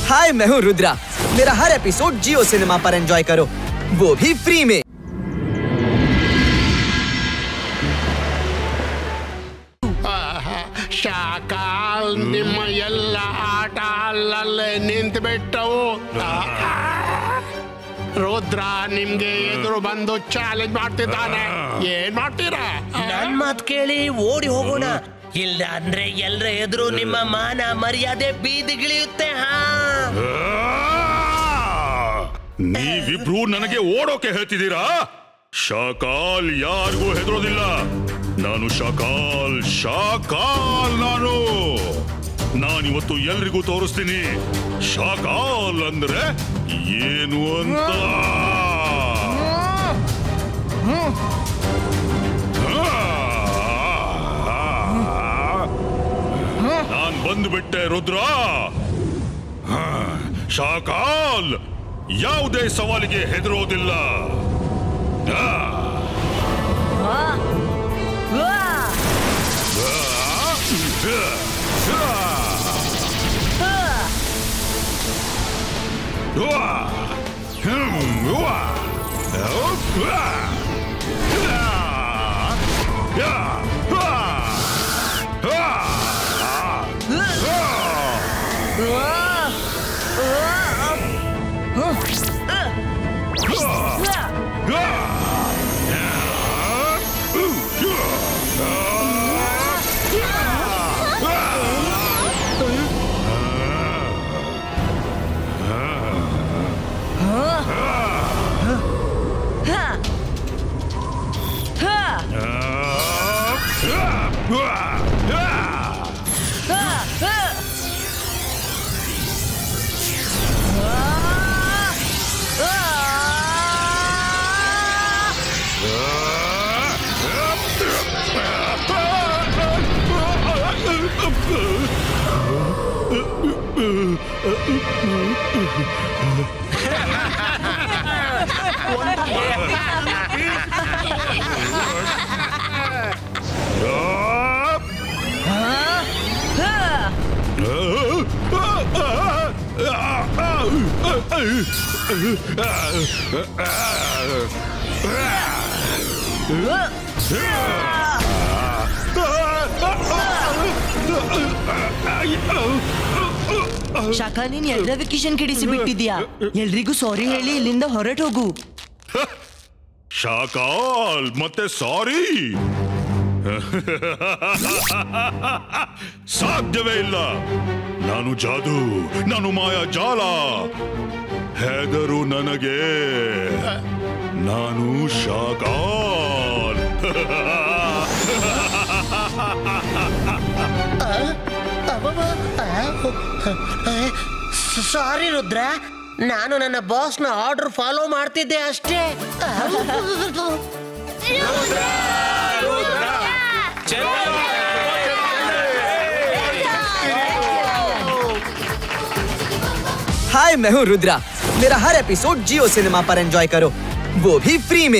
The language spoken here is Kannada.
हाय, मैं हूँ रुद्रा। मेरा हर एपिसोड जियो सिनेमा पर एंजॉय करो, वो भी फ्री में। ಶಾಕಾಲ್ ನಿಮ್ಮ ಎಲ್ಲ ಆಟ ಅಲ್ಲಲ್ಲೇ ನಿಂತು ಬಿಟ್ಟವು. ರುದ್ರ ನಿಮ್ಗೆ ಎದುರು ಬಂದು ಚಾಲೆಂಜ್ ಮಾಡ್ತಿದ್ದಾನೆ. ಏನ್ ಮಾಡ್ತೀರಾ? ನನ್ ಮಾತ್ ಕೇಳಿ ಓಡಿ ಹೋಗೋಣ, ಇಲ್ಲ ಅಂದ್ರೆ ಎಲ್ರ ಎದುರು ನಿಮ್ಮ ಮಾನ ಮರ್ಯಾದೆ ಬೀದಿಗಿಳಿಯುತ್ತೆ. ನೀವಿಬ್ರು ನನಗೆ ಓಡೋಕೆ ಹೇಳ್ತಿದ್ದೀರಾ? ಶಾಕಾಲ್ ಯಾರಿಗೂ ಹೆದರೋದಿಲ್ಲ. ನಾನು ಶಾಕಾಲ್ ನಾನಿವತ್ತು ಎಲ್ರಿಗೂ ತೋರಿಸ್ತೀನಿ ಶಾಕಾಲ್ ಅಂದ್ರೆ ಏನು ಅಂತ. ನಾನ್ ಬಂದ್ಬಿಟ್ಟೆ ರುದ್ರ. ಶಾಕಾಲ್ ಯಾವುದೇ ಸವಾಲಿಗೆ ಹೆದರೋದಿಲ್ಲ. ಶಾಖಾ, ನೀನ್ ಎಲ್ಲರ ವೆಕೇಶನ್ ಕೆಡಿಸಿ ಬಿಟ್ಟಿದ್ಯಾ. ಎಲ್ರಿಗೂ ಸಾರಿ ಹೇಳಿ ಇಲ್ಲಿಂದ ಹೊರಟು ಹೋಗು. ಶಾಕಾಲ್ ಮತ್ತೆ ಸಾರಿ? ಸಾಧ್ಯವೇ ಇಲ್ಲ. ನಾನು ಜಾದು, ನಾನು ಮಾಯಾ ಜಾಲ. ಹೆದರು ನನಗೆ, ನಾನು ಶಾಕಾಲ್. ಸಾರಿ ರುದ್ರ, ನಾನು ನನ್ನ ಬಾಸ್ನ ಆರ್ಡರ್ ಫಾಲೋ ಮಾಡ್ತಿದ್ದೆ ಅಷ್ಟೇ. हाय, मैं हूँ रुद्रा। मेरा हर एपिसोड जियो सिनेमा पर एंजॉय करो, वो भी फ्री में।